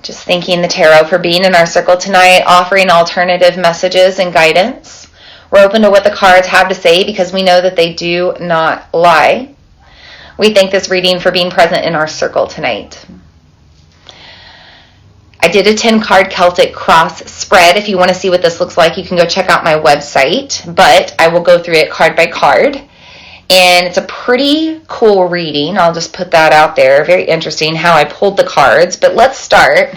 Just thanking the tarot for being in our circle tonight, offering alternative messages and guidance. We're open to what the cards have to say because we know that they do not lie. We thank this reading for being present in our circle tonight. I did a 10-card Celtic Cross spread. If you want to see what this looks like, you can go check out my website, but I will go through it card by card. And it's a pretty cool reading. I'll just put that out there. Very interesting how I pulled the cards. But let's start.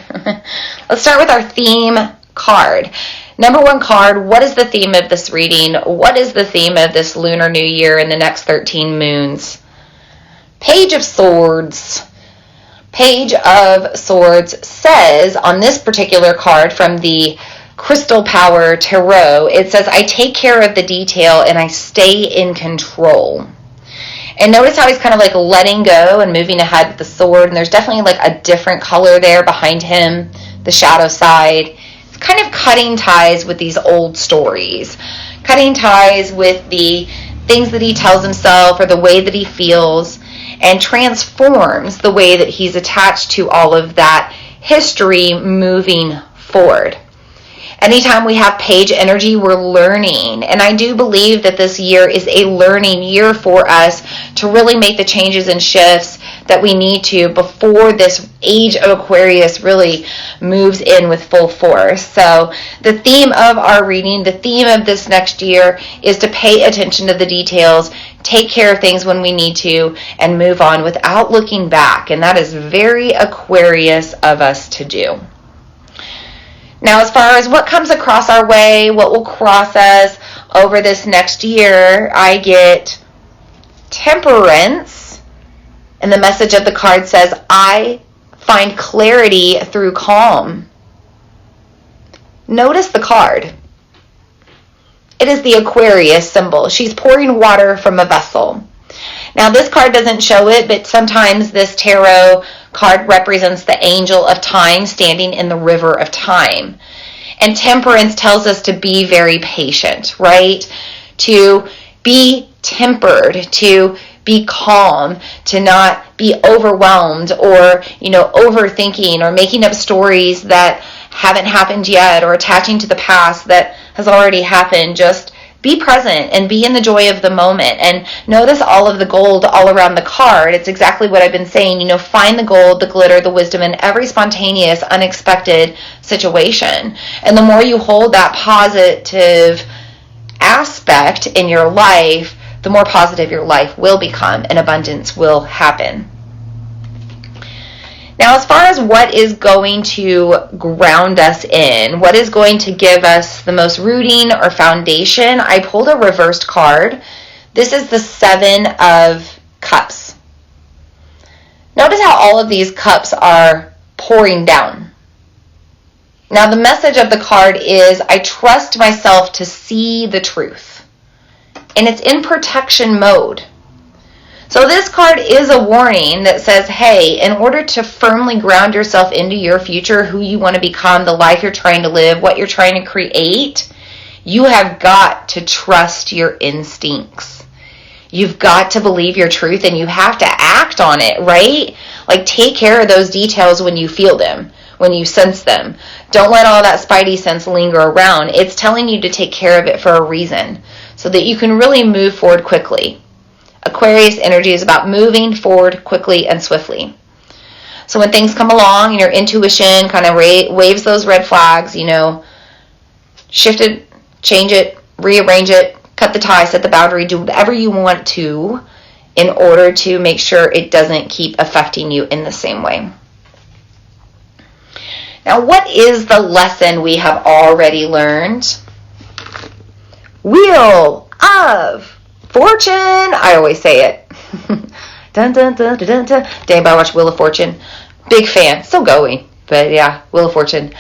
Let's start with our theme card. Number 1 card, what is the theme of this reading? What is the theme of this Lunar New Year and the next 13 moons? Page of Swords. Page of Swords says on this particular card from the Crystal Power Tarot, it says, I take care of the detail and I stay in control. And notice how he's kind of like letting go and moving ahead with the sword. And there's definitely like a different color there behind him, the shadow side. It's kind of cutting ties with these old stories. Cutting ties with the things that he tells himself or the way that he feels, and transforms the way that he's attached to all of that history moving forward. Anytime we have page energy, we're learning. And I do believe that this year is a learning year for us to really make the changes and shifts that we need to before this age of Aquarius really moves in with full force. So the theme of our reading, the theme of this next year is to pay attention to the details, take care of things when we need to, and move on without looking back. And that is very Aquarius of us to do. Now, as far as what comes across our way, what will cross us over this next year, I get Temperance, and the message of the card says, I find clarity through calm. Notice the card. It is the Aquarius symbol. She's pouring water from a vessel. Now, this card doesn't show it, but sometimes this tarot card represents the angel of time standing in the river of time. And Temperance tells us to be very patient, right? To be tempered, to be calm, to not be overwhelmed or, overthinking or making up stories that haven't happened yet or attaching to the past that has already happened. Just be present and be in the joy of the moment. And notice all of the gold all around the card. It's exactly what I've been saying. Find the gold, the glitter, the wisdom in every spontaneous, unexpected situation. And the more you hold that positive aspect in your life, the more positive your life will become and abundance will happen. Now, as far as what is going to ground us in, what is going to give us the most rooting or foundation, I pulled a reversed card. This is the 7 of Cups. Notice how all of these cups are pouring down. Now, the message of the card is, I trust myself to see the truth. And it's in protection mode. So this card is a warning that says, hey, in order to firmly ground yourself into your future, who you want to become, the life you're trying to live, what you're trying to create, you have got to trust your instincts. You've got to believe your truth and you have to act on it, right? Like, take care of those details when you feel them, when you sense them. Don't let all that spidey sense linger around. It's telling you to take care of it for a reason so that you can really move forward quickly. Aquarius energy is about moving forward quickly and swiftly. So when things come along and your intuition kind of waves those red flags, shift it, change it, rearrange it, cut the tie, set the boundary, do whatever you want to in order to make sure it doesn't keep affecting you in the same way. Now, what is the lesson we have already learned? Wheel of Fortune. I always say it. Dun, dun, dun, dun, dun, dun. Did anybody watch Wheel of Fortune? Big fan. Still going. But yeah, Wheel of Fortune.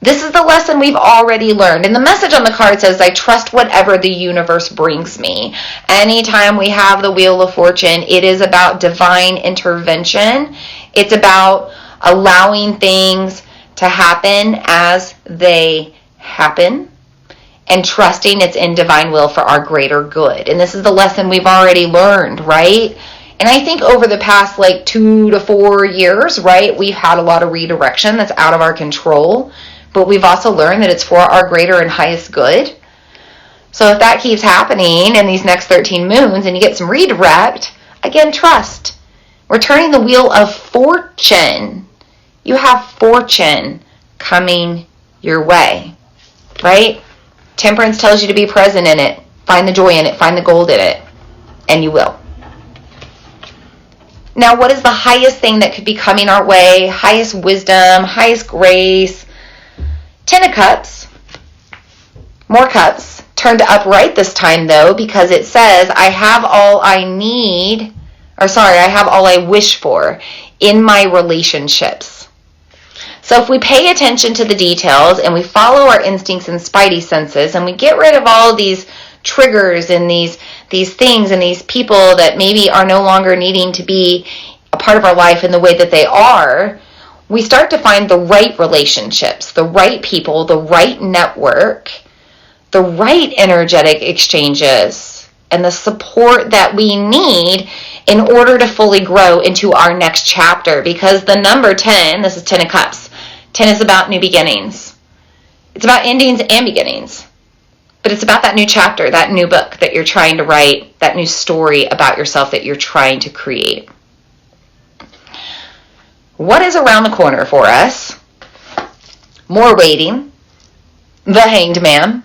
This is the lesson we've already learned. And the message on the card says, I trust whatever the universe brings me. Anytime we have the Wheel of Fortune, it is about divine intervention. It's about allowing things to happen as they happen, and trusting it's in divine will for our greater good. And this is the lesson we've already learned, right? And I think over the past like 2 to 4 years, right, we've had a lot of redirection that's out of our control, but we've also learned that it's for our greater and highest good. So if that keeps happening in these next 13 moons and you get some redirect, again, trust. We're turning the wheel of fortune. You have fortune coming your way, right? Temperance tells you to be present in it. Find the joy in it. Find the gold in it. And you will. Now, what is the highest thing that could be coming our way? Highest wisdom, highest grace. 10 of Cups. More cups. Turned upright this time, though, because it says, I have all I need, I have all I wish for in my relationships. So if we pay attention to the details and we follow our instincts and spidey senses and we get rid of all of these triggers and these things and these people that maybe are no longer needing to be a part of our life in the way that they are, we start to find the right relationships, the right people, the right network, the right energetic exchanges, and the support that we need in order to fully grow into our next chapter. Because the number 10, this is 10 of Cups, 10 is about new beginnings. It's about endings and beginnings. But it's about that new chapter, that new book that you're trying to write, that new story about yourself that you're trying to create. What is around the corner for us? More waiting. The Hanged Man.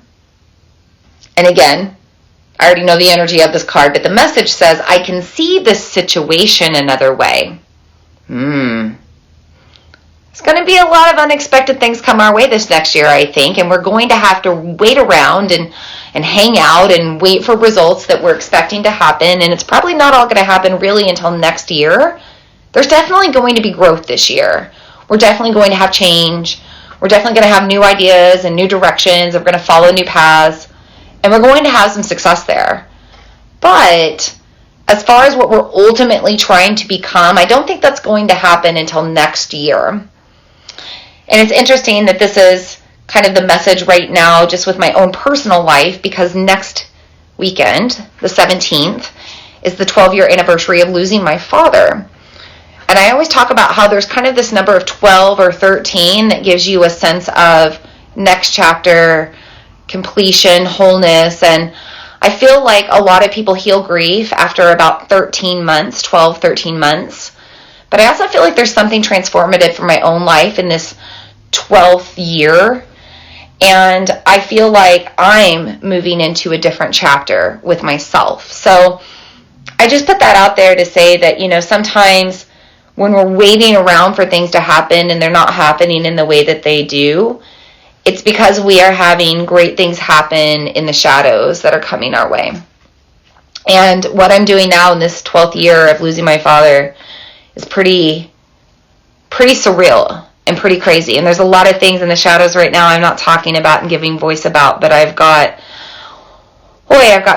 And again, I already know the energy of this card, but the message says, I can see this situation another way. It's going to be a lot of unexpected things come our way this next year, I think, and we're going to have to wait around and hang out and wait for results that we're expecting to happen, and it's probably not all going to happen really until next year. There's definitely going to be growth this year. We're definitely going to have change. We're definitely going to have new ideas and new directions. We're going to follow new paths. And we're going to have some success there. But as far as what we're ultimately trying to become, I don't think that's going to happen until next year. And it's interesting that this is kind of the message right now, just with my own personal life, because next weekend, the 17th, is the 12-year anniversary of losing my father. And I always talk about how there's kind of this number of 12 or 13 that gives you a sense of next chapter, completion, wholeness, and I feel like a lot of people heal grief after about 13 months, 12, 13 months. But I also feel like there's something transformative for my own life in this 12th year. And I feel like I'm moving into a different chapter with myself. So I just put that out there to say that, you know, sometimes when we're waiting around for things to happen and they're not happening in the way that they do, it's because we are having great things happen in the shadows that are coming our way. And what I'm doing now in this 12th year of losing my father is pretty surreal and pretty crazy. And there's a lot of things in the shadows right now I'm not talking about and giving voice about, but I've got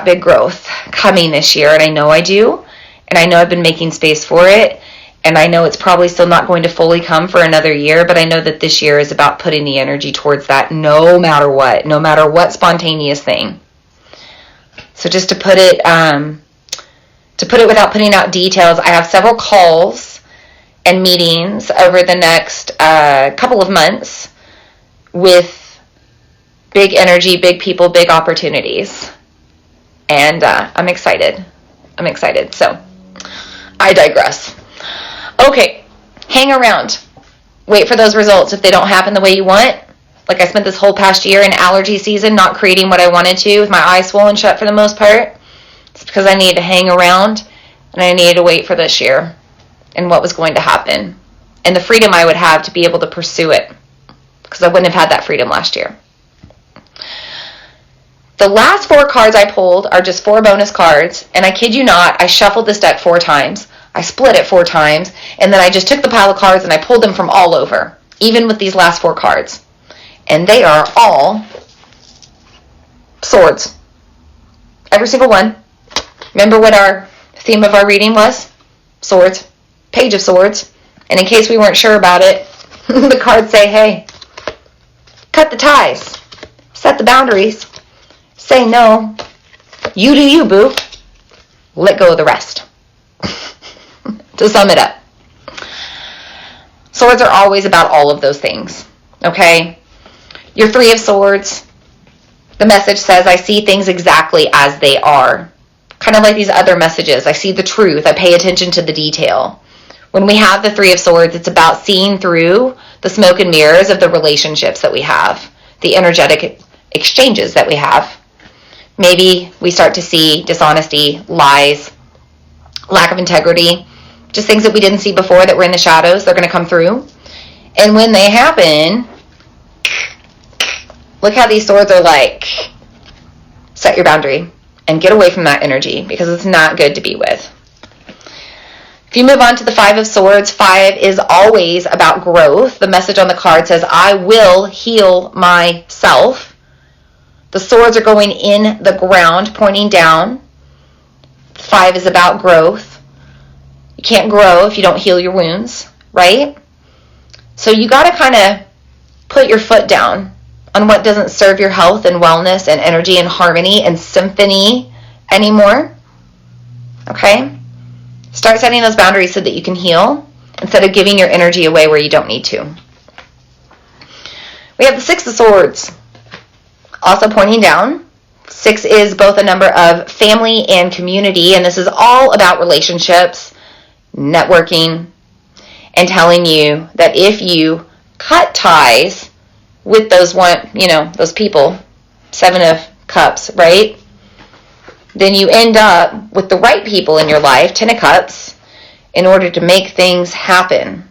big growth coming this year, and I know I do. And I know I've been making space for it. And I know it's probably still not going to fully come for another year, but I know that this year is about putting the energy towards that no matter what spontaneous thing. So just to put it without putting out details, I have several calls and meetings over the next couple of months with big energy, big people, big opportunities. And I'm excited. So I digress. Okay, hang around. Wait for those results. If they don't happen the way you want, like I spent this whole past year in allergy season not creating what I wanted to with my eyes swollen shut for the most part, it's because I needed to hang around and I needed to wait for this year and what was going to happen and the freedom I would have to be able to pursue it, because I wouldn't have had that freedom last year. The last 4 cards I pulled are just 4 bonus cards, and I kid you not, I shuffled this deck 4 times. I split it 4 times, and then I just took the pile of cards and I pulled them from all over, even with these last 4 cards. And they are all swords. Every single one. Remember what our theme of our reading was? Swords. Page of Swords. And in case we weren't sure about it, the cards say, hey, cut the ties. Set the boundaries. Say no. You do you, boo. Let go of the rest. To sum it up, swords are always about all of those things, okay? Your Three of Swords, the message says, I see things exactly as they are. Kind of like these other messages. I see the truth. I pay attention to the detail. When we have the Three of Swords, it's about seeing through the smoke and mirrors of the relationships that we have, the energetic exchanges that we have. Maybe we start to see dishonesty, lies, lack of integrity, just things that we didn't see before that were in the shadows. They're going to come through. And when they happen, look how these swords are like, set your boundary and get away from that energy because it's not good to be with. If you move on to the Five of Swords, 5 is always about growth. The message on the card says, I will heal myself. The swords are going in the ground, pointing down. 5 is about growth. You can't grow if you don't heal your wounds, right? So you got to kind of put your foot down on what doesn't serve your health and wellness and energy and harmony and symphony anymore. Okay? Start setting those boundaries so that you can heal instead of giving your energy away where you don't need to. We have the Six of Swords, also pointing down. 6 is both a number of family and community, and this is all about relationships, networking, and telling you that if you cut ties with those those people, 7 of Cups, right? Then you end up with the right people in your life, 10 of Cups, in order to make things happen.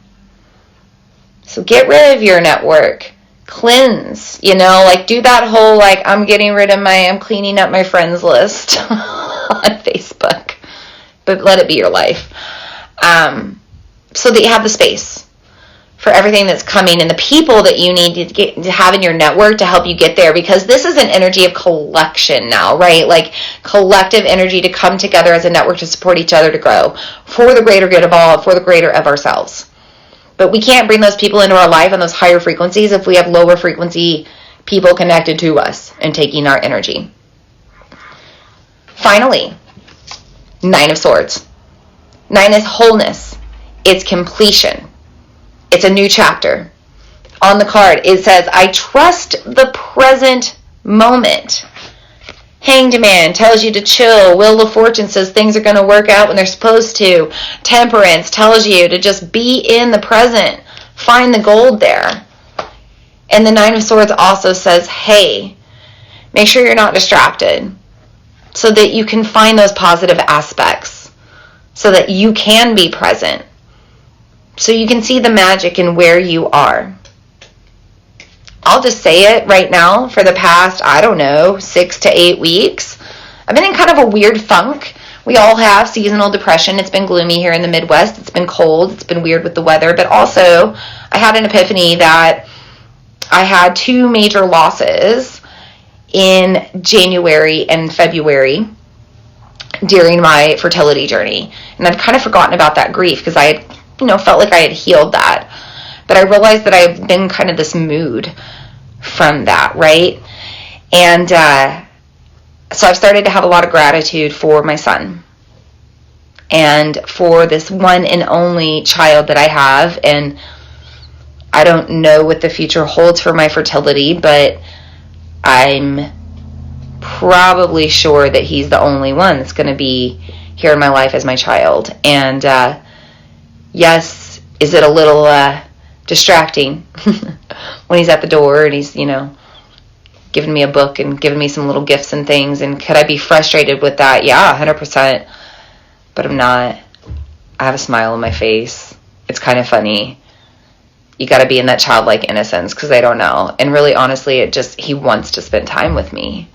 So get rid of your network. Cleanse, do that whole, I'm cleaning up my friends list on Facebook. But let it be your life. So that you have the space for everything that's coming and the people that you need to have in your network to help you get there, because this is an energy of collection now, right? Like collective energy to come together as a network to support each other to grow for the greater good of all, for the greater of ourselves. But we can't bring those people into our life on those higher frequencies if we have lower frequency people connected to us and taking our energy. Finally, 9 of Swords. 9 is wholeness. It's completion. It's a new chapter. On the card, it says, I trust the present moment. Hanged Man tells you to chill. Wheel of Fortune says things are going to work out when they're supposed to. Temperance tells you to just be in the present. Find the gold there. And the 9 of Swords also says, hey, make sure you're not distracted so that you can find those positive aspects so that you can be present. So you can see the magic in where you are. I'll just say it right now, for the past, 6 to 8 weeks, I've been in kind of a weird funk. We all have seasonal depression. It's been gloomy here in the Midwest. It's been cold. It's been weird with the weather. But also, I had an epiphany that I had 2 major losses in January and February during my fertility journey. And I'd kind of forgotten about that grief because I had felt like I had healed that. But I realized that I've been kind of this mood from that, right? And so I've started to have a lot of gratitude for my son and for this one and only child that I have. And I don't know what the future holds for my fertility, but I'm probably sure that he's the only one that's going to be here in my life as my child. And yes, is it a little distracting when he's at the door and he's, giving me a book and giving me some little gifts and things, and could I be frustrated with that? Yeah, 100%. But I'm not. I have a smile on my face. It's kind of funny. You got to be in that childlike innocence because they don't know. And really, honestly, he wants to spend time with me.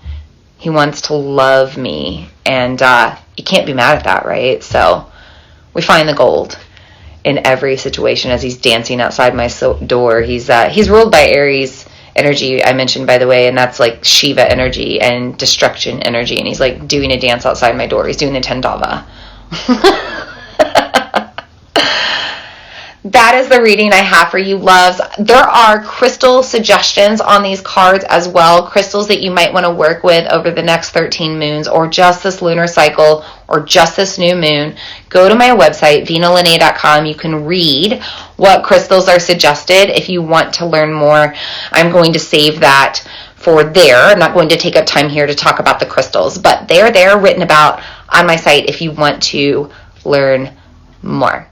He wants to love me. And you can't be mad at that, right? So we find the gold in every situation as he's dancing outside my door. He's ruled by Aries energy, I mentioned, by the way, and that's like Shiva energy and destruction energy. And he's like doing a dance outside my door. He's doing a Tendava. that is the reading I have for you, loves. There are crystal suggestions on these cards as well, crystals that you might want to work with over the next 13 moons or just this lunar cycle or just this new moon. Go to my website, vinalene.com. You can read what crystals are suggested if you want to learn more. I'm going to save that for there. I'm not going to take up time here to talk about the crystals, but they're there written about on my site if you want to learn more.